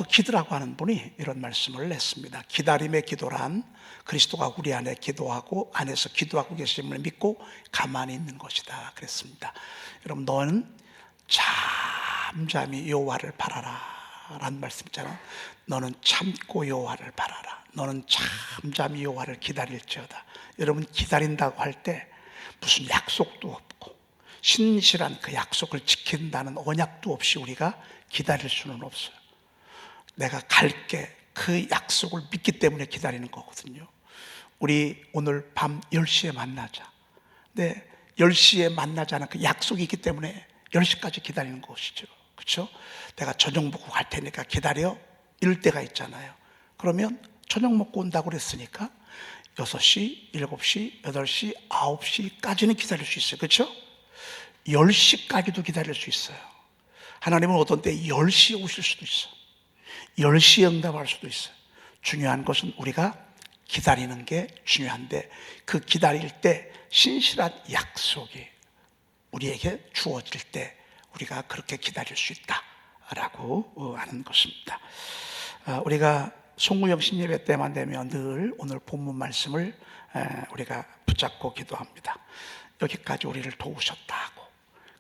워크 키드라고 하는 분이 이런 말씀을 냈습니다. 기다림의 기도란 그리스도가 우리 안에 기도하고 안에서 기도하고 계심을 믿고 가만히 있는 것이다 그랬습니다. 여러분, 너는 잠잠히 여호와를 바라라 라는 말씀 있잖아. 너는 참고 여호와를 바라라. 너는 잠잠히 여호와를 기다릴지어다. 여러분, 기다린다고 할 때 무슨 약속도 없고 신실한 그 약속을 지킨다는 언약도 없이 우리가 기다릴 수는 없어요. 내가 갈게, 그 약속을 믿기 때문에 기다리는 거거든요. 우리 오늘 밤 10시에 만나자. 네, 10시에 만나자는 그 약속이 있기 때문에 10시까지 기다리는 것이죠. 그렇죠? 내가 저녁 먹고 갈 테니까 기다려, 이럴 때가 있잖아요. 그러면 저녁 먹고 온다고 그랬으니까 6시, 7시, 8시, 9시까지는 기다릴 수 있어요. 그렇죠? 10시까지도 기다릴 수 있어요. 하나님은 어떤 때 10시에 오실 수도 있어요. 10시에 응답할 수도 있어요. 중요한 것은 우리가 기다리는 게 중요한데, 그 기다릴 때 신실한 약속이 우리에게 주어질 때 우리가 그렇게 기다릴 수 있다라고 하는 것입니다. 우리가 송구영 신예배 때만 되면 늘 오늘 본문 말씀을 우리가 붙잡고 기도합니다. 여기까지 우리를 도우셨다고,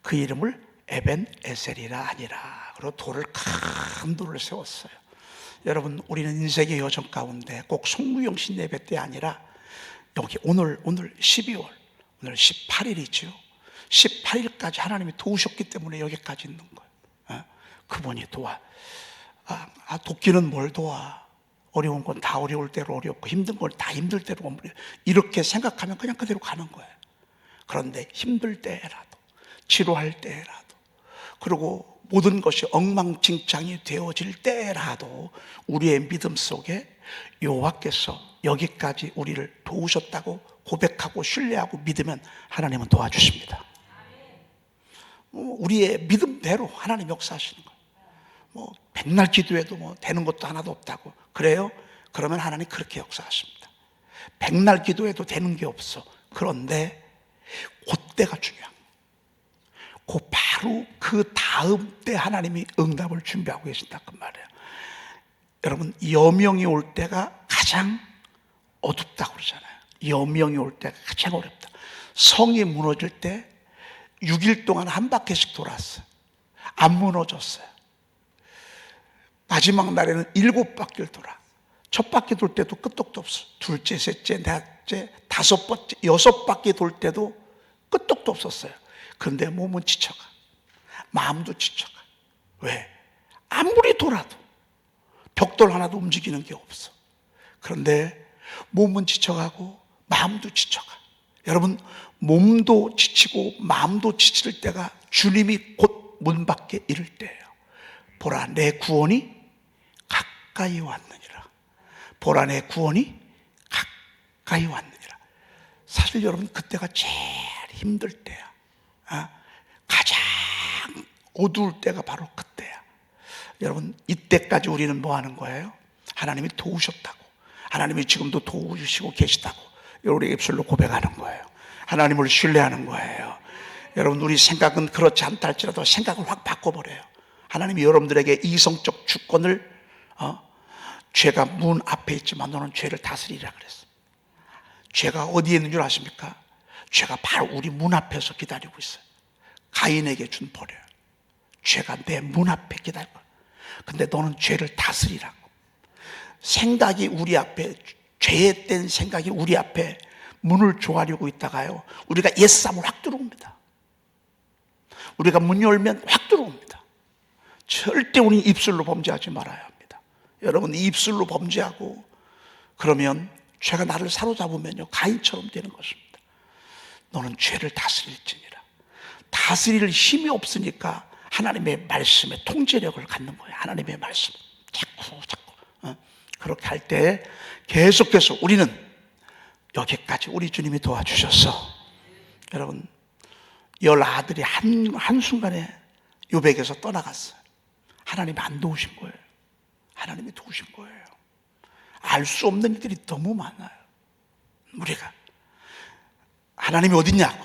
그 이름을 에벤 에셀이라 하니라. 그리고 돌을, 큰 돌을 세웠어요. 여러분, 우리는 인생의 여정 가운데 꼭 송구영 신예배 때 아니라 여기 오늘 12월 오늘 18일이죠 18일까지 하나님이 도우셨기 때문에 여기까지 있는 거예요. 그분이 도와. 돕기는 뭘 도와. 어려운 건 다 어려울 대로 어렵고 힘든 건 다 힘들 대로 어려워. 이렇게 생각하면 그냥 그대로 가는 거예요. 그런데 힘들 때라도, 치료할 때라도, 그리고 모든 것이 엉망진창이 되어질 때라도 우리의 믿음 속에 여호와께서 여기까지 우리를 도우셨다고 고백하고 신뢰하고 믿으면 하나님은 도와주십니다. 우리의 믿음대로 하나님 역사하시는 거예요. 백날 기도해도 되는 것도 하나도 없다고 그래요? 그러면 하나님 그렇게 역사하십니다. 백날 기도해도 되는 게 없어. 그런데 그때가 중요한 거예요. 바로 그 다음 때 하나님이 응답을 준비하고 계신다 그 말이에요. 여러분, 여명이 올 때가 가장 어둡다고 그러잖아요. 여명이 올 때가 가장 어렵다. 성이 무너질 때 6일 동안 한 바퀴씩 돌았어요. 안 무너졌어요. 마지막 날에는 7바퀴를 돌아. 첫 바퀴 돌 때도 끄떡도 없어. 둘째, 셋째, 넷째, 5번째, 6바퀴 돌 때도 끄떡도 없었어요. 그런데 몸은 지쳐가, 마음도 지쳐가. 왜? 아무리 돌아도 벽돌 하나도 움직이는 게 없어. 그런데 몸은 지쳐가고 마음도 지쳐가. 여러분, 몸도 지치고 마음도 지칠 때가 주님이 곧 문 밖에 이를 때예요. 보라, 내 구원이 가까이 왔느니라. 보라, 내 구원이 가까이 왔느니라. 사실 여러분, 그때가 제일 힘들 때야. 가장 어두울 때가 바로 그때야. 여러분, 이때까지 우리는 뭐 하는 거예요? 하나님이 도우셨다고, 하나님이 지금도 도우시고 계시다고 우리 입술로 고백하는 거예요. 하나님을 신뢰하는 거예요. 여러분, 우리 생각은 그렇지 않다 할지라도 생각을 확 바꿔버려요. 하나님이 여러분들에게 이성적 주권을, 죄가 문 앞에 있지만 너는 죄를 다스리라 그랬어. 죄가 어디에 있는 줄 아십니까? 죄가 바로 우리 문 앞에서 기다리고 있어요. 가인에게 준 벌이에요. 죄가 내 문 앞에 기다리고. 근데 너는 죄를 다스리라고. 생각이 우리 앞에, 죄에 뗀 생각이 우리 앞에 문을 조아리고 있다가요, 우리가 옛사람을 확 들어옵니다. 우리가 문 열면 확 들어옵니다. 절대 우리는 입술로 범죄하지 말아야 합니다. 여러분, 입술로 범죄하고 그러면 죄가 나를 사로잡으면요, 가인처럼 되는 것입니다. 너는 죄를 다스릴지니라. 다스릴 힘이 없으니까 하나님의 말씀에 통제력을 갖는 거예요. 하나님의 말씀 자꾸 그렇게 할 때 계속해서 우리는 여기까지 우리 주님이 도와주셨어. 여러분, 10아들이 한순간에 요백에서 떠나갔어요. 하나님이 안 도우신 거예요. 하나님이 도우신 거예요. 알 수 없는 일들이 너무 많아요. 우리가 하나님이 어딨냐고,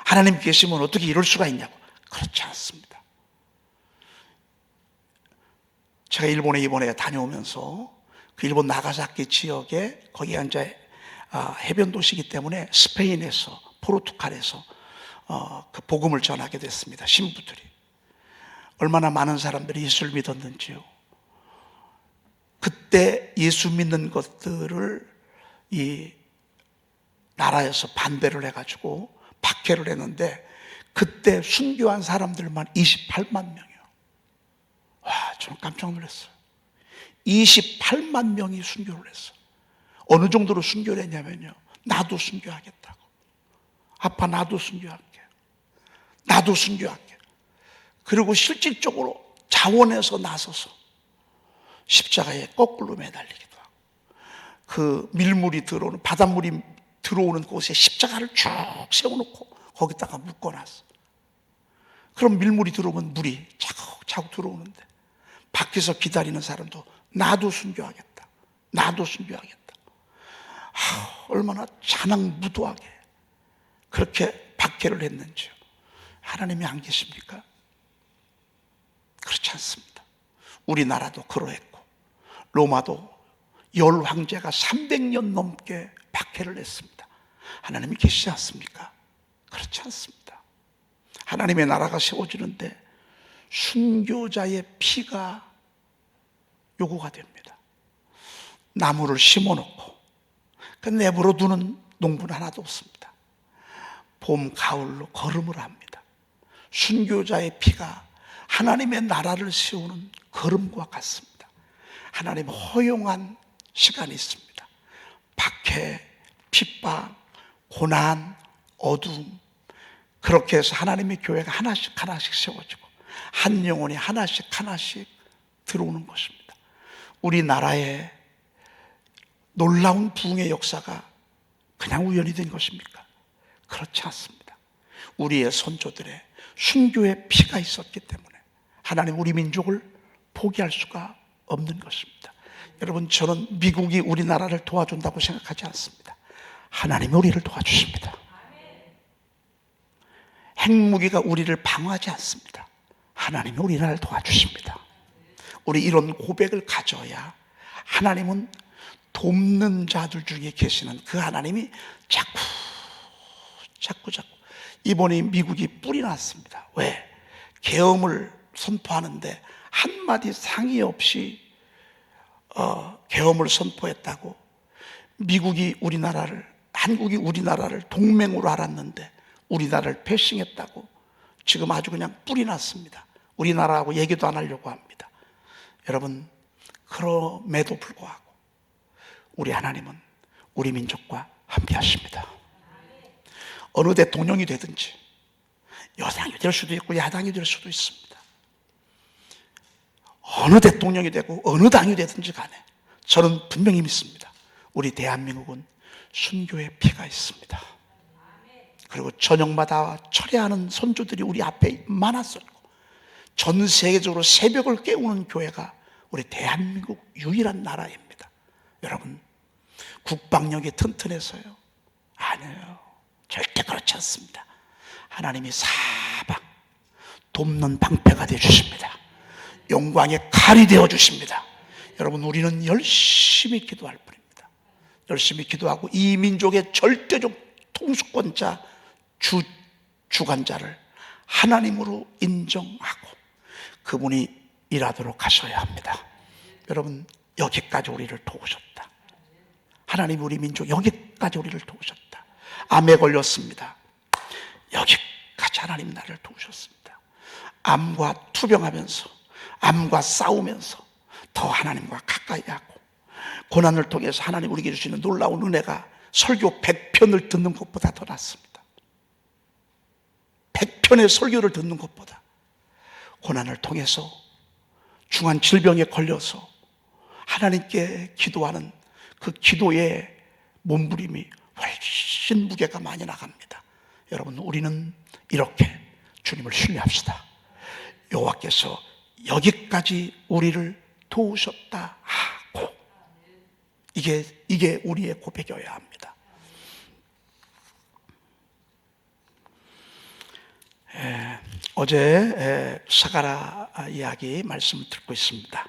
하나님 계시면 어떻게 이럴 수가 있냐고. 그렇지 않습니다. 제가 일본에 이번에 다녀오면서 그 일본 나가사키 지역에 거기가 이제 해변 도시이기 때문에 스페인에서 포르투갈에서 그 복음을 전하게 됐습니다. 신부들이 얼마나 많은 사람들이 예수를 믿었는지요. 그때 예수 믿는 것들을 이 나라에서 반대를 해가지고 박해를 했는데 그때 순교한 사람들만 28만 명이요. 와, 저는 깜짝 놀랐어요. 28만 명이 순교를 했어. 어느 정도로 순교를 했냐면요, 나도 순교하겠다고. 아빠, 나도 순교할게. 나도 순교할게. 그리고 실질적으로 자원해서 나서서 십자가에 거꾸로 매달리기도 하고, 그 밀물이 들어오는, 바닷물이 들어오는 곳에 십자가를 쭉 세워놓고 거기다가 묶어놨어. 그럼 밀물이 들어오면 물이 차곡차곡 들어오는데 밖에서 기다리는 사람도 나도 순교하겠다, 나도 순교하겠다. 얼마나 잔악무도하게 그렇게 박해를 했는지요. 하나님이 안 계십니까? 그렇지 않습니다. 우리나라도 그러했고 로마도 열 황제가 300년 넘게 박해를 했습니다. 하나님이 계시지 않습니까? 그렇지 않습니다. 하나님의 나라가 세워지는데 순교자의 피가 요구가 됩니다. 나무를 심어놓고 그 내버려 두는 농부는 하나도 없습니다. 봄, 가을로 걸음을 합니다. 순교자의 피가 하나님의 나라를 세우는 걸음과 같습니다. 하나님 허용한 시간이 있습니다. 박해, 핍박, 고난, 어둠, 그렇게 해서 하나님의 교회가 하나씩 하나씩 세워지고 한 영혼이 하나씩 하나씩 들어오는 것입니다. 우리나라에 놀라운 부흥의 역사가 그냥 우연히 된 것입니까? 그렇지 않습니다. 우리의 선조들의 순교의 피가 있었기 때문에 하나님 우리 민족을 포기할 수가 없는 것입니다. 여러분, 저는 미국이 우리나라를 도와준다고 생각하지 않습니다. 하나님이 우리를 도와주십니다. 핵무기가 우리를 방어하지 않습니다. 하나님이 우리나라를 도와주십니다. 우리 이런 고백을 가져야 하나님은 돕는 자들 중에 계시는 그 하나님이 자꾸 이번에 미국이 뿔이 났습니다. 왜? 계엄을 선포하는데 한마디 상의 없이 계엄을 선포했다고. 미국이 우리나라를, 한국이 우리나라를 동맹으로 알았는데 우리나라를 패싱했다고 지금 아주 그냥 뿔이 났습니다. 우리나라하고 얘기도 안 하려고 합니다. 여러분, 그럼에도 불구하고 우리 하나님은 우리 민족과 함께 하십니다. 어느 대통령이 되든지 여당이 될 수도 있고 야당이 될 수도 있습니다. 어느 대통령이 되고 어느 당이 되든지 간에 저는 분명히 믿습니다. 우리 대한민국은 순교의 피가 있습니다. 그리고 저녁마다 철회하는 선조들이 우리 앞에 많았었고 전 세계적으로 새벽을 깨우는 교회가 우리 대한민국 유일한 나라입니다. 여러분, 국방력이 튼튼해서요? 아니에요. 절대 그렇지 않습니다. 하나님이 사방 돕는 방패가 되어주십니다. 영광의 칼이 되어주십니다. 여러분, 우리는 열심히 기도할 뿐입니다. 열심히 기도하고 이 민족의 절대적 통수권자, 주관자를 하나님으로 인정하고 그분이 일하도록 하셔야 합니다. 여러분, 여기까지 우리를 도우셨다. 하나님 우리 민족 여기까지 우리를 도우셨다. 암에 걸렸습니다. 여기까지 하나님 나를 도우셨습니다. 암과 투병하면서, 암과 싸우면서 더 하나님과 가까이 하고, 고난을 통해서 하나님 우리에게 주시는 놀라운 은혜가 설교 100편을 듣는 것보다 더 낫습니다. 100편의 설교를 듣는 것보다 고난을 통해서 중한 질병에 걸려서 하나님께 기도하는 그 기도의 몸부림이 훨씬 무게가 많이 나갑니다. 여러분, 우리는 이렇게 주님을 신뢰합시다. 여호와께서 여기까지 우리를 도우셨다 하고, 이게 우리의 고백이어야 합니다. 어제 사가라 이야기 말씀을 듣고 있습니다.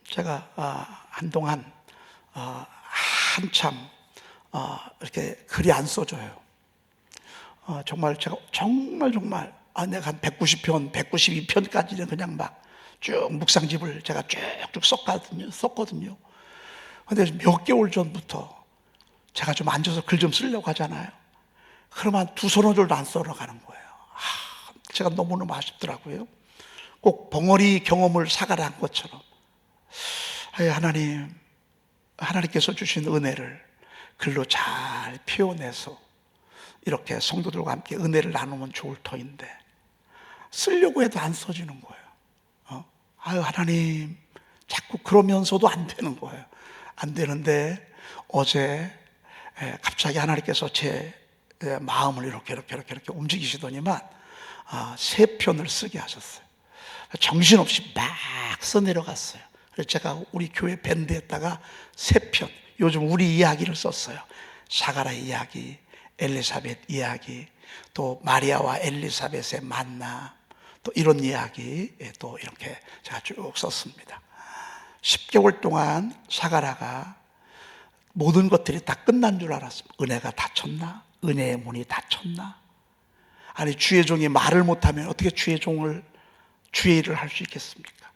제가 한동안 한참 이렇게 글이 안 써져요. 정말 제가 정말 내가 한 190편, 192편까지는 그냥 막 쭉 묵상집을 제가 쭉쭉 썼거든요. 근데 몇 개월 전부터 제가 좀 앉아서 글 좀 쓰려고 하잖아요. 그러면 두 서너 줄도 안 써나가는 거예요. 제가 너무너무 아쉽더라고요. 꼭 벙어리 경험을 사가라 한 것처럼 하나님께서 주신 은혜를 글로 잘 표현해서 이렇게 성도들과 함께 은혜를 나누면 좋을 터인데 쓰려고 해도 안 써지는 거예요. 하나님, 자꾸 그러면서도 안 되는 거예요. 안 되는데 어제 갑자기 하나님께서 제 마음을 이렇게 움직이시더니만 3편을 쓰게 하셨어요. 정신없이 막 써내려갔어요. 그래서 제가 우리 교회 밴드에다가 3편, 요즘 우리 이야기를 썼어요. 사가라 이야기, 엘리사벳 이야기, 또 마리아와 엘리사벳의 만남, 또 이런 이야기 또 이렇게 제가 쭉 썼습니다. 10개월 동안 사가라가 모든 것들이 다 끝난 줄 알았습니다. 은혜가 닫혔나? 은혜의 문이 닫혔나? 아니, 주의 종이 말을 못하면 어떻게 주의 일을 할 수 있겠습니까?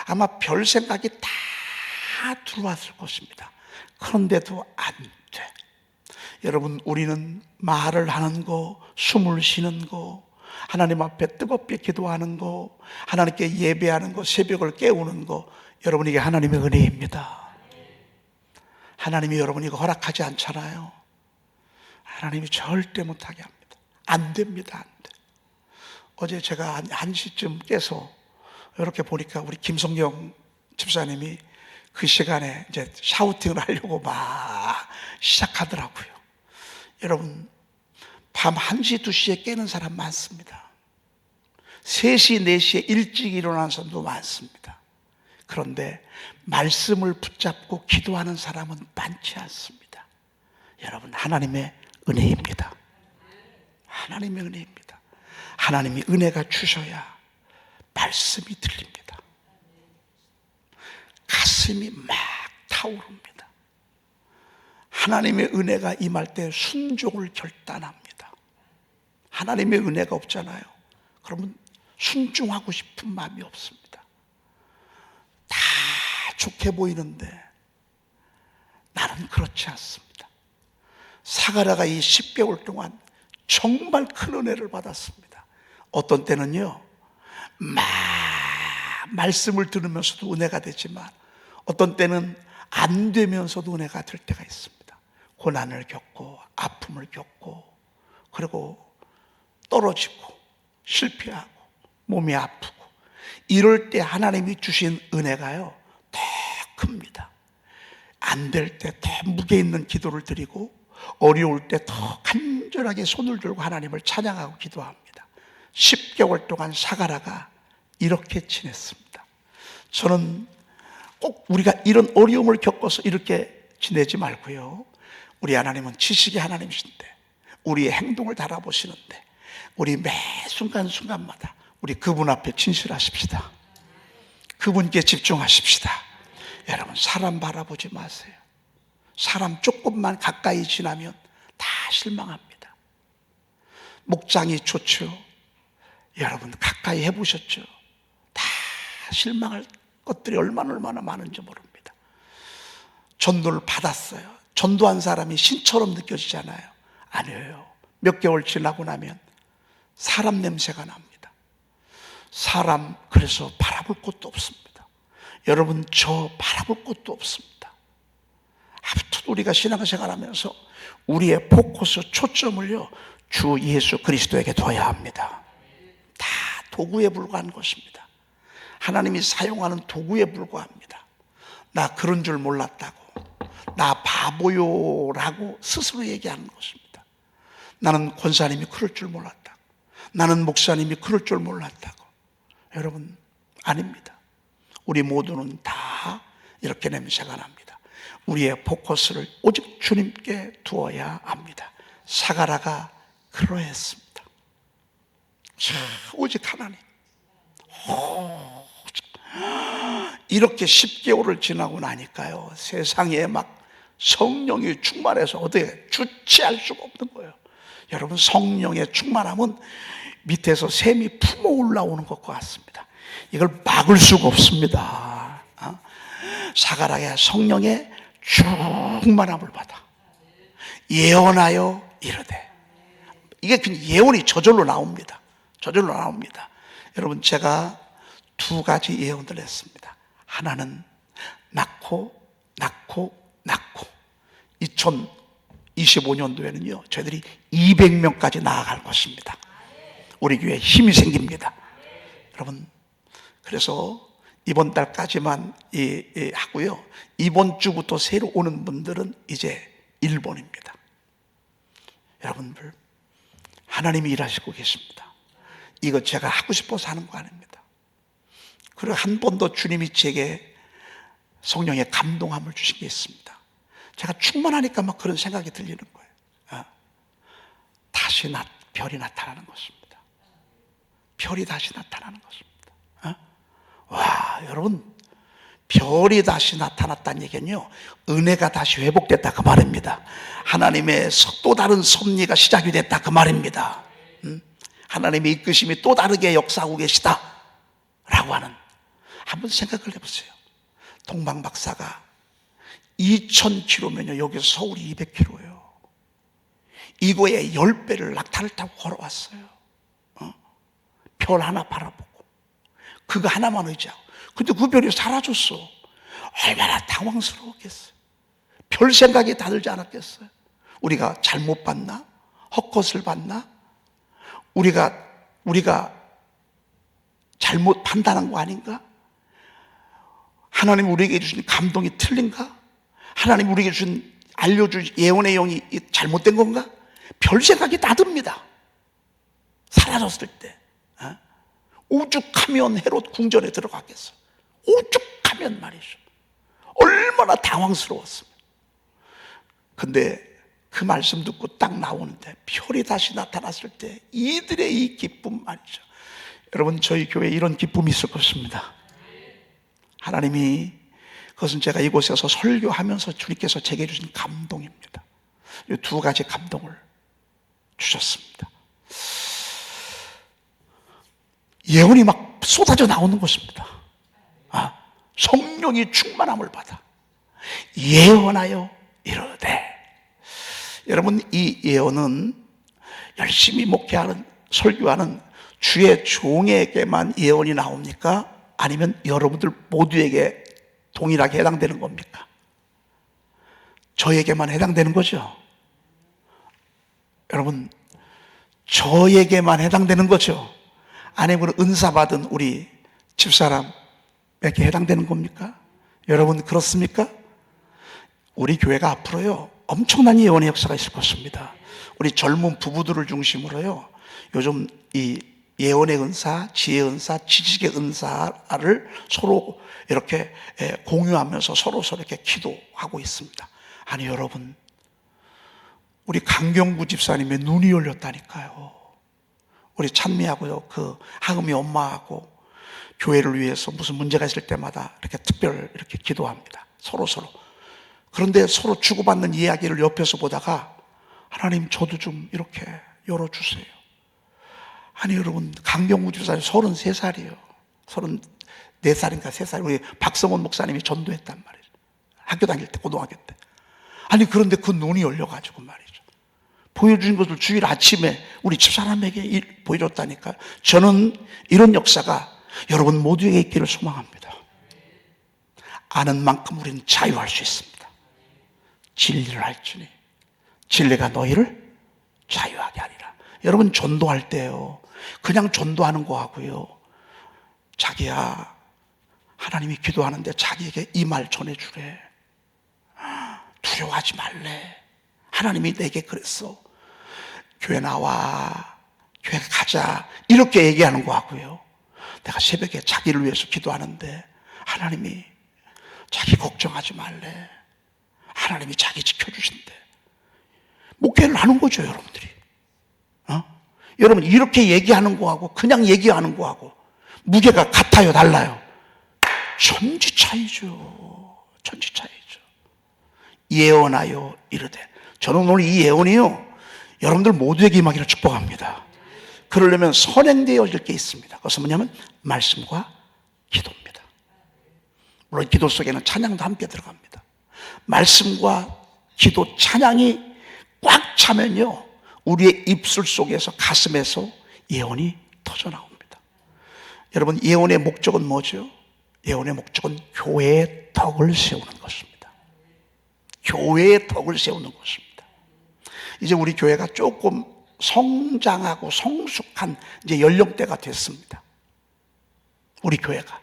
아마 별 생각이 다 들어왔을 것입니다. 그런데도 안 돼. 여러분, 우리는 말을 하는 거, 숨을 쉬는 거, 하나님 앞에 뜨겁게 기도하는 거, 하나님께 예배하는 거, 새벽을 깨우는 거, 여러분, 이게 하나님의 은혜입니다. 하나님이 여러분 이거 허락하지 않잖아요. 하나님이 절대 못하게 합니다. 안 됩니다. 안 돼. 어제 제가 한 1시쯤 깨서 이렇게 보니까 우리 김성경 집사님이 그 시간에 이제 샤우팅을 하려고 막 시작하더라고요. 여러분, 밤 1시, 2시에 깨는 사람 많습니다. 3시, 4시에 일찍 일어나는 사람도 많습니다. 그런데 말씀을 붙잡고 기도하는 사람은 많지 않습니다. 여러분, 하나님의 은혜입니다. 하나님의 은혜입니다. 하나님이 은혜가 주셔야 말씀이 들립니다. 가슴이 막 타오릅니다. 하나님의 은혜가 임할 때 순종을 결단합니다. 하나님의 은혜가 없잖아요. 그러면 순종하고 싶은 마음이 없습니다. 다 좋게 보이는데 나는 그렇지 않습니다. 사가라가 이 10개월 동안 정말 큰 은혜를 받았습니다. 어떤 때는요, 말씀을 들으면서도 은혜가 되지만 어떤 때는 안 되면서도 은혜가 될 때가 있습니다. 고난을 겪고 아픔을 겪고 그리고 떨어지고 실패하고 몸이 아프고 이럴 때 하나님이 주신 은혜가요 더 큽니다. 안 될 때 더 무게 있는 기도를 드리고 어려울 때 더 간절하게 손을 들고 하나님을 찬양하고 기도합니다. 10개월 동안 사가라가 이렇게 지냈습니다. 저는 꼭 우리가 이런 어려움을 겪어서 이렇게 지내지 말고요, 우리 하나님은 지식의 하나님이신데 우리의 행동을 달아보시는데 우리 매 순간순간마다 우리 그분 앞에 진실하십시다. 그분께 집중하십시다. 여러분, 사람 바라보지 마세요. 사람 조금만 가까이 지나면 다 실망합니다. 목장이 좋죠. 여러분, 가까이 해보셨죠? 다 실망할 것들이 얼마나 많은지 모릅니다. 전도를 받았어요. 전도한 사람이 신처럼 느껴지잖아요. 아니에요. 몇 개월 지나고 나면 사람 냄새가 납니다. 사람, 그래서 바라볼 곳도 없습니다. 여러분, 저 바라볼 곳도 없습니다. 아무튼 우리가 신앙생활 하면서 우리의 포커스, 초점을요 주 예수 그리스도에게 둬야 합니다. 다 도구에 불과한 것입니다. 하나님이 사용하는 도구에 불과합니다. 나 그런 줄 몰랐다고, 나 바보요라고 스스로 얘기하는 것입니다. 나는 권사님이 그럴 줄 몰랐다고, 나는 목사님이 그럴 줄 몰랐다고. 여러분, 아닙니다. 우리 모두는 다 이렇게 냄새가 납니다. 우리의 포커스를 오직 주님께 두어야 합니다. 사가라가 그러했습니다. 오직 하나님. 이렇게 10개월을 지나고 나니까요, 세상에 막 성령이 충만해서 어떻게 주체할 수가 없는 거예요. 여러분, 성령의 충만함은 밑에서 샘이 품어 올라오는 것과 같습니다. 이걸 막을 수가 없습니다. 사가랴가 성령의 충만함을 받아 예언하여 이르되, 이게 그냥 예언이 저절로 나옵니다. 저절로 나옵니다. 여러분, 제가 두 가지 예언을 했습니다. 하나는 낳고 2025년도에는요 저희들이 200명까지 나아갈 것입니다. 우리 교회에 힘이 생깁니다. 여러분, 그래서 이번 달까지만 하고요, 이번 주부터 새로 오는 분들은 이제 1번입니다. 여러분들, 하나님이 일하시고 계십니다. 이거 제가 하고 싶어서 하는 거 아닙니다. 그리고 한 번 더 주님이 제게 성령의 감동함을 주신 게 있습니다. 제가 충만하니까 막 그런 생각이 들리는 거예요. 다시 별이 나타나는 것입니다. 별이 다시 나타나는 것입니다. 와, 여러분, 별이 다시 나타났다는 얘기는요, 은혜가 다시 회복됐다 그 말입니다. 하나님의 또 다른 섭리가 시작이 됐다 그 말입니다. 하나님의 이끄심이 또 다르게 역사하고 계시다 라고 하는, 한번 생각을 해보세요. 동방 박사가 2000km면요 여기서 서울이 200km예요 이거에 10배를 낙타를 타고 걸어왔어요. 별 하나 바라보고 그거 하나만 의지하고. 근데 그 별이 사라졌어. 얼마나 당황스러웠겠어요. 별 생각이 다 들지 않았겠어요. 우리가 잘못 봤나? 헛것을 봤나? 우리가 잘못 판단한 거 아닌가? 하나님 우리에게 주신 감동이 틀린가? 하나님 우리에게 알려준 예언의 영이 잘못된 건가? 별 생각이 다 듭니다. 사라졌을 때. 오죽하면 헤롯 궁전에 들어갔겠어. 오죽하면 말이죠. 얼마나 당황스러웠습니다. 근데 그 말씀 듣고 딱 나오는데 별이 다시 나타났을 때 이들의 이 기쁨 말이죠. 여러분, 저희 교회에 이런 기쁨이 있을 것입니다. 하나님이, 그것은 제가 이곳에서 설교하면서 주님께서 제게 주신 감동입니다. 이 두 가지 감동을 주셨습니다. 예언이 막 쏟아져 나오는 것입니다. 성령이 충만함을 받아 예언하여 이르되. 여러분, 이 예언은 열심히 목회하는, 설교하는 주의 종에게만 예언이 나옵니까? 아니면 여러분들 모두에게 동일하게 해당되는 겁니까? 저에게만 해당되는 거죠. 여러분, 저에게만 해당되는 거죠. 아니면 은사 받은 우리 집사람에게 해당되는 겁니까? 여러분, 그렇습니까? 우리 교회가 앞으로요 엄청난 예언의 역사가 있을 것입니다. 우리 젊은 부부들을 중심으로요 요즘 이 예언의 은사, 지혜의 은사, 지식의 은사를 서로 이렇게 공유하면서 서로 이렇게 기도하고 있습니다. 아니, 여러분, 우리 강경구 집사님의 눈이 열렸다니까요. 우리 찬미하고요, 그 하금이 엄마하고 교회를 위해서 무슨 문제가 있을 때마다 이렇게 특별 이렇게 기도합니다. 서로. 그런데 서로 주고받는 이야기를 옆에서 보다가, 하나님 저도 좀 이렇게 열어주세요. 아니, 여러분, 강경구 집사님 33살이에요. 34살인가 3살. 우리 박성원 목사님이 전도했단 말이죠. 학교 다닐 때, 고등학교 때. 아니, 그런데 그 눈이 열려가지고 말이죠. 보여주신 것을 주일 아침에 우리 집사람에게 보여줬다니까요. 저는 이런 역사가 여러분 모두에게 있기를 소망합니다. 아는 만큼 우리는 자유할 수 있습니다. 진리를 알지니 진리가 너희를 자유하게 하리라. 여러분, 전도할 때요 그냥 전도하는 거 하고요, 자기야, 하나님이 기도하는데 자기에게 이 말 전해주래. 두려워하지 말래. 하나님이 내게 그랬어. 교회 나와, 교회 가자, 이렇게 얘기하는 거 하고요, 내가 새벽에 자기를 위해서 기도하는데 하나님이 자기 걱정하지 말래. 하나님이 자기 지켜주신대. 목회를 하는 거죠, 여러분들이. 여러분, 이렇게 얘기하는 거하고 그냥 얘기하는 거하고 무게가 같아요, 달라요? 천지 차이죠. 천지 차이죠. 예언하여 이르되. 저는 오늘 이 예언이요, 여러분들 모두에게 임하기를 축복합니다. 그러려면 선행되어질 게 있습니다. 그것은 뭐냐면 말씀과 기도입니다. 물론 기도 속에는 찬양도 함께 들어갑니다. 말씀과 기도, 찬양이 꽉 차면요, 우리의 입술 속에서, 가슴에서 예언이 터져나옵니다. 여러분, 예언의 목적은 뭐죠? 예언의 목적은 교회의 덕을 세우는 것입니다. 교회의 덕을 세우는 것입니다. 이제 우리 교회가 조금 성장하고 성숙한 이제 연령대가 됐습니다. 우리 교회가.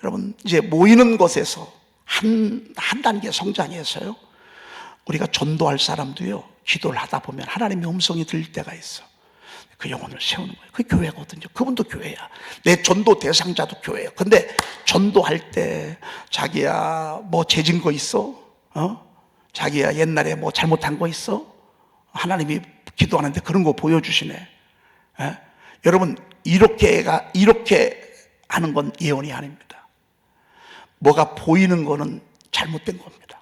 여러분, 이제 모이는 것에서 한 단계 성장해서요, 우리가 전도할 사람도요, 기도를 하다 보면 하나님의 음성이 들릴 때가 있어. 그 영혼을 세우는 거예요. 그게 교회거든요. 그분도 교회야. 내 전도 대상자도 교회야. 근데 전도할 때 자기야 뭐 죄진 거 있어? 자기야 옛날에 뭐 잘못한 거 있어? 하나님이 기도하는데 그런 거 보여주시네. 여러분, 이렇게 하는 건 예언이 아닙니다. 뭐가 보이는 거는 잘못된 겁니다.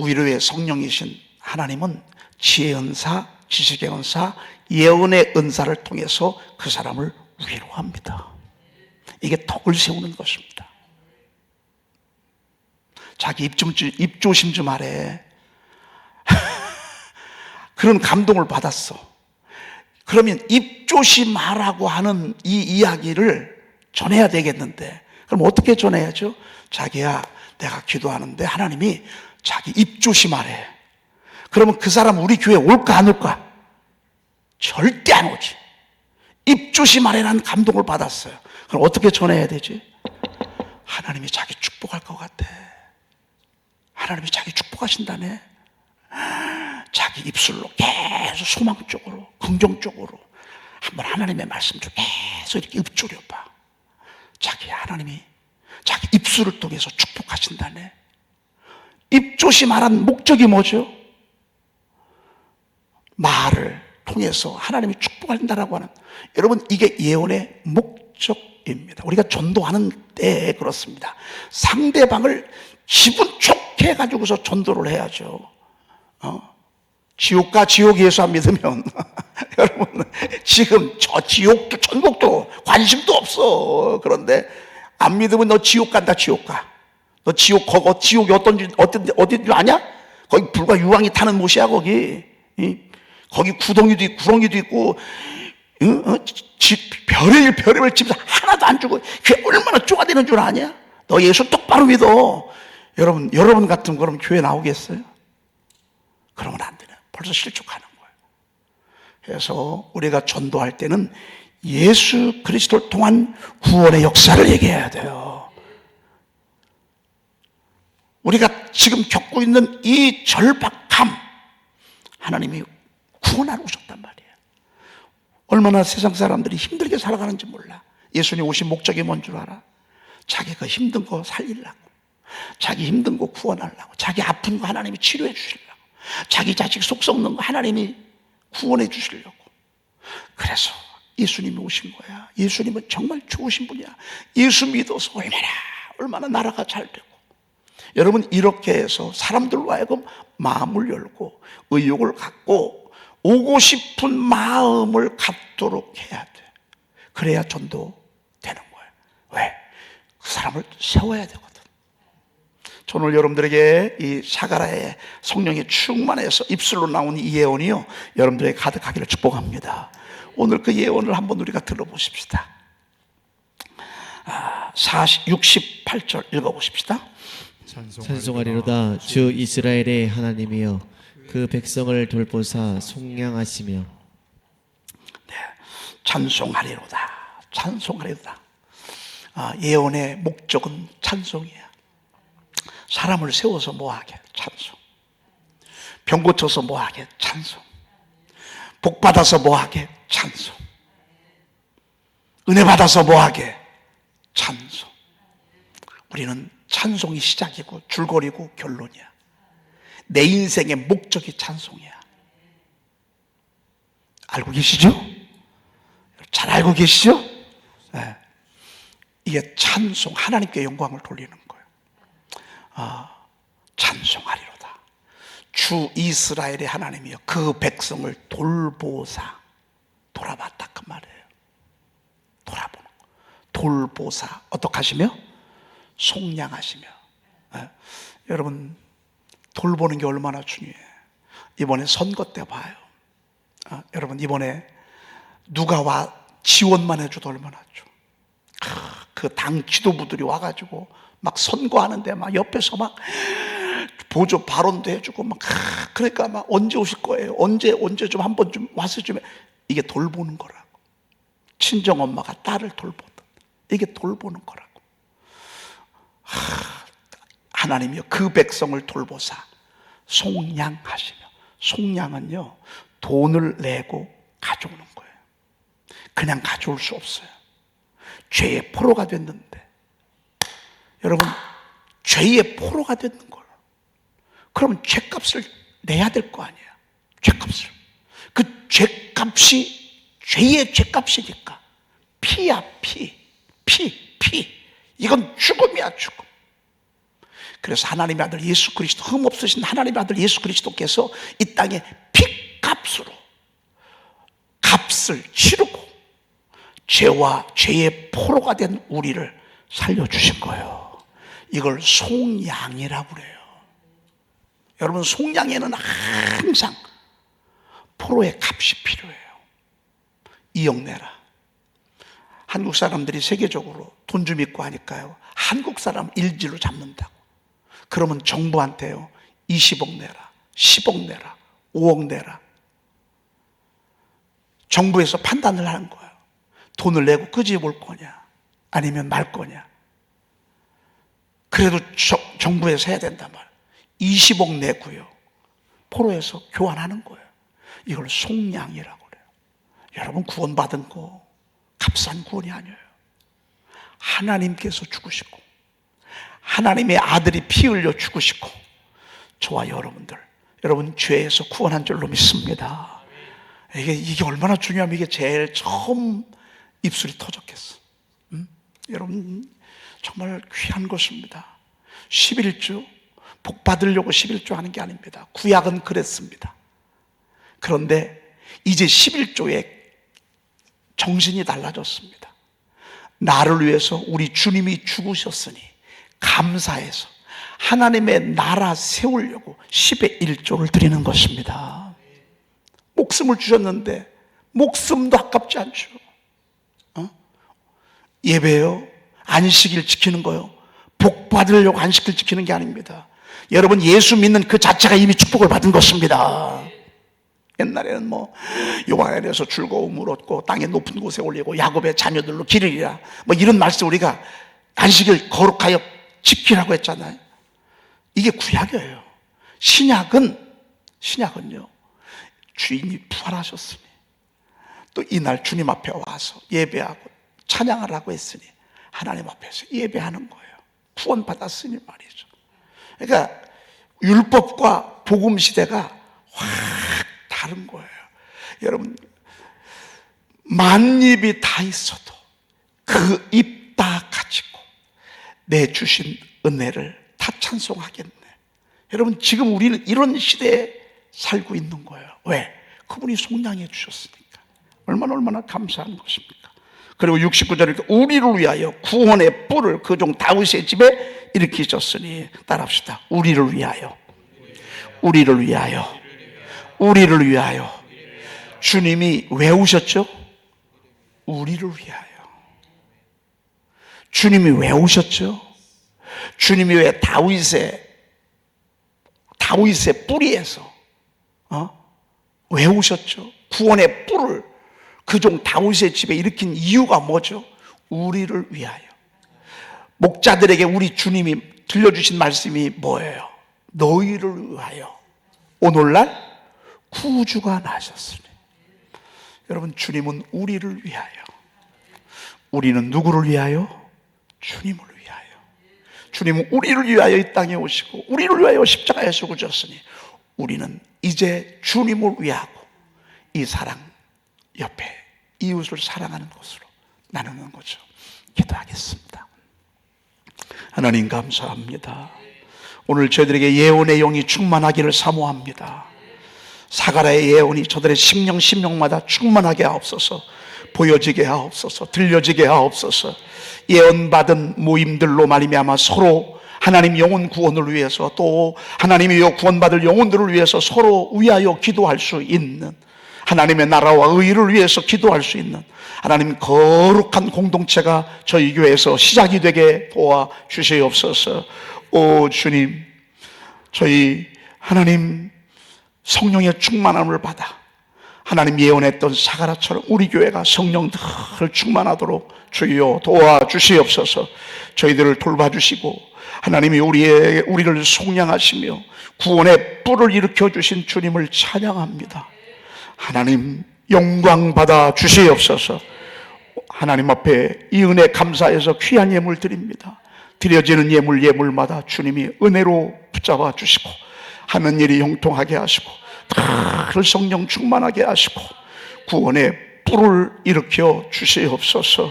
위로의 성령이신 하나님은 지혜의 은사, 지식의 은사, 예언의 은사를 통해서 그 사람을 위로합니다. 이게 덕을 세우는 것입니다. 자기 입 조심 좀 하래. 그런 감동을 받았어. 그러면 입 조심하라고 하는 이 이야기를 전해야 되겠는데, 그럼 어떻게 전해야죠? 자기야, 내가 기도하는데 하나님이 자기 입 조심하래. 그러면 그 사람 우리 교회 올까 안 올까? 절대 안 오지. 입 조심하래라는 감동을 받았어요. 그럼 어떻게 전해야 되지? 하나님이 자기 축복할 것 같아. 하나님이 자기 축복하신다네. 자기 입술로 계속 소망적으로, 긍정적으로 한번 하나님의 말씀 좀 계속 이렇게 읊조려봐. 하나님이 자기 입술을 통해서 축복하신다네. 입 조심하라는 목적이 뭐죠? 말을 통해서 하나님이 축복하신다라고 하는, 여러분, 이게 예언의 목적입니다. 우리가 전도하는 때 그렇습니다. 상대방을 기분 좋게 해가지고서 전도를 해야죠. 지옥과 지옥 예수 안 믿으면 여러분, 지금 저 지옥도 천국도 관심도 없어. 그런데 안 믿으면 너 지옥 간다. 지옥 가. 너 지옥, 지옥이 어딘 줄 아냐? 거기 불과 유황이 타는 못이야. 거기 구덩이도 있고 구렁이도 있고, 별의별 집에서 하나도 안 주고 그게 얼마나 쪼가되는 줄 아냐? 너 예수 똑바로 믿어. 여러분 같으면 그럼 교회 나오겠어요? 그러면 안 되네. 벌써 실족하는 거예요. 그래서 우리가 전도할 때는 예수 그리스도를 통한 구원의 역사를 얘기해야 돼요. 우리가 지금 겪고 있는 이 절박함, 하나님이 구원하러 오셨단 말이에요. 얼마나 세상 사람들이 힘들게 살아가는지 몰라. 예수님 오신 목적이 뭔 줄 알아? 자기가 힘든 거 살리려고, 자기 힘든 거 구원하려고, 자기 아픈 거 하나님이 치료해 주시려고, 자기 자식 속 썩는 거 하나님이 구원해 주시려고. 그래서 예수님이 오신 거야. 예수님은 정말 좋으신 분이야. 예수 믿어서 얼마나 나라가 잘 되고. 여러분, 이렇게 해서 사람들로 하여금 마음을 열고 의욕을 갖고 오고 싶은 마음을 갖도록 해야 돼. 그래야 전도 되는 거예요. 왜? 그 사람을 세워야 되거든. 저는 오늘 여러분들에게 이 사가라의 성령이 충만해서 입술로 나온 이 예언이요, 여러분들에게 가득하기를 축복합니다. 오늘 그 예언을 한번 우리가 들어보십시다. 68절 읽어보십시다. 찬송하리로다. 주 이스라엘의 하나님이여, 그 백성을 돌보사 속량하시며. 네, 찬송하리로다. 찬송하리로다. 예언의 목적은 찬송이야. 사람을 세워서 뭐하게? 찬송. 병 고쳐서 뭐하게? 찬송. 복 받아서 뭐하게? 찬송. 은혜 받아서 뭐하게? 찬송. 우리는 찬송이 시작이고 줄거리고 결론이야. 내 인생의 목적이 찬송이야. 알고 계시죠? 잘 알고 계시죠? 네. 이게 찬송, 하나님께 영광을 돌리는 거예요. 찬송하리로다. 주 이스라엘의 하나님이여 그 백성을 돌보사. 돌아봤다 그 말이에요. 돌아보는 거. 돌보사. 어떻게 하시며? 속량하시며. 네. 여러분 돌보는 게 얼마나 중요해요. 이번에 선거 때 봐요. 여러분 이번에 누가 와 지원만 해줘도 얼마나 좋아. 그 당 지도부들이 와가지고 막 선거하는데 막 옆에서 막 보조 발언도 해주고 막 그러니까 막 언제 오실 거예요? 언제 좀 한번 좀 와서 좀 이게 돌보는 거라고. 친정 엄마가 딸을 돌보듯 이게 돌보는 거라고. 하나님이여 그 백성을 돌보사 속량하시며. 속량은요 돈을 내고 가져오는 거예요. 그냥 가져올 수 없어요. 죄의 포로가 됐는데 여러분 죄의 포로가 됐는 걸 그러면 죄값을 내야 될 거 아니에요. 죄값을. 그 죄값이 죄의 죄값이니까 피야 피. 이건 죽음이야 죽음. 그래서 하나님의 아들 예수 그리스도 흠없으신 하나님의 아들 예수 그리스도께서 이 땅에 피값으로 값을 치르고 죄와 죄의 포로가 된 우리를 살려주신 거예요. 이걸 속량이라고 그래요. 여러분 속량에는 항상 포로의 값이 필요해요. 2억 내라. 한국 사람들이 세계적으로 돈 좀 있고 하니까요 한국 사람 일지로 잡는다고. 그러면 정부한테요 20억 내라, 10억 내라, 5억 내라. 정부에서 판단을 하는 거예요. 돈을 내고 끄집어 볼 거냐 아니면 말 거냐. 그래도 정부에서 해야 된단 말이에요. 20억 내고요 포로에서 교환하는 거예요. 이걸 속량이라고 그래요. 여러분 구원받은 거 값싼 구원이 아니에요. 하나님께서 죽으시고 하나님의 아들이 피 흘려 죽으시고 저와 여러분 죄에서 구원한 줄로 믿습니다. 이게 얼마나 중요하면 이게 제일 처음 입술이 터졌겠어. 여러분 정말 귀한 것입니다. 11조 복 받으려고 11조 하는 게 아닙니다. 구약은 그랬습니다. 그런데 이제 11조의 정신이 달라졌습니다. 나를 위해서 우리 주님이 죽으셨으니 감사해서 하나님의 나라 세우려고 10의 1조를 드리는 것입니다. 목숨을 주셨는데 목숨도 아깝지 않죠. 예배요, 안식일 지키는 거요, 복 받으려고 안식일 지키는 게 아닙니다. 여러분 예수 믿는 그 자체가 이미 축복을 받은 것입니다. 옛날에는 뭐 여호와에서 즐거움을 얻고 땅의 높은 곳에 올리고 야곱의 자녀들로 기르리라 뭐 이런 말씀 우리가 안식일 거룩하여 지키라고 했잖아요. 이게 구약이에요. 신약은요 주인이 부활하셨으니 또 이날 주님 앞에 와서 예배하고 찬양을 하고 했으니 하나님 앞에서 예배하는 거예요. 구원 받았으니 말이죠. 그러니까 율법과 복음 시대가 확 다른 거예요. 여러분 만입이 다 있어도 그 입 다 가지고 내 주신 은혜를 다 찬송하겠네. 여러분 지금 우리는 이런 시대에 살고 있는 거예요. 왜? 그분이 속량해 주셨으니까. 얼마나 감사한 것입니까? 그리고 69절에 우리를 위하여 구원의 뿔을 그 종 다윗의 집에 일으키셨으니 따라합시다. 우리를 위하여 주님이 왜 오셨죠? 우리를 위하여. 주님이 왜 오셨죠? 주님이 왜 다윗의 뿌리에서 왜 오셨죠? 구원의 뿔을 그 종 다윗의 집에 일으킨 이유가 뭐죠? 우리를 위하여. 목자들에게 우리 주님이 들려주신 말씀이 뭐예요? 너희를 위하여 오늘날 구주가 나셨으니. 여러분 주님은 우리를 위하여. 우리는 누구를 위하여? 주님을 위하여. 주님은 우리를 위하여 이 땅에 오시고 우리를 위하여 십자가에서 죽으셨으니 우리는 이제 주님을 위하고 이 사랑 옆에 이웃을 사랑하는 것으로 나누는 거죠. 기도하겠습니다. 하나님 감사합니다. 오늘 저희들에게 예언의 영이 충만하기를 사모합니다. 사가라의 예언이 저들의 심령마다 충만하게 하옵소서. 보여지게 하옵소서. 들려지게 하옵소서. 예언받은 모임들로 말미암아 서로 하나님 영혼 구원을 위해서, 또 하나님이 구원받을 영혼들을 위해서 서로 위하여 기도할 수 있는, 하나님의 나라와 의를 위해서 기도할 수 있는 하나님 거룩한 공동체가 저희 교회에서 시작이 되게 도와주시옵소서. 오 주님, 저희 하나님 성령의 충만함을 받아 하나님 예언했던 사가라처럼 우리 교회가 성령 늘 충만하도록 주여 도와주시옵소서. 저희들을 돌봐주시고 하나님이 우리를 속량하시며 구원의 뿔을 일으켜 주신 주님을 찬양합니다. 하나님 영광 받아 주시옵소서. 하나님 앞에 이 은혜 감사해서 귀한 예물 드립니다. 드려지는 예물마다 주님이 은혜로 붙잡아 주시고 하는 일이 형통하게 하시고 늘 성령 충만하게 하시고 구원의 뿔을 일으켜 주시옵소서.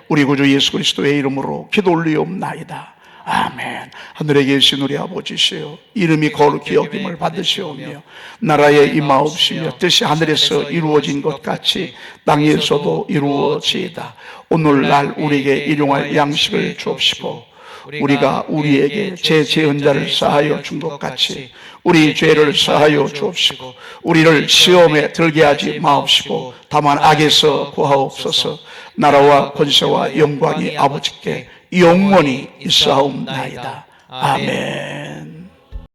우리 구주 예수 그리스도의 이름으로 기도 올리옵나이다. 아멘. 하늘에 계신 우리 아버지시여, 이름이 거룩히 여김을 받으시오며 나라에 임하옵시며 뜻이 하늘에서 이루어진 것 같이 땅에서도 이루어지이다. 오늘날 우리에게 일용할 양식을 주옵시고 우리가 우리에게 제 죄은 자를 사하여 준 것 같이 우리 죄를 사하여 주옵시고 우리를 시험에 들게 하지 마옵시고 다만 악에서 구하옵소서. 나라와 권세와 영광이 아버지께 영원히 있사옵나이다. 아멘.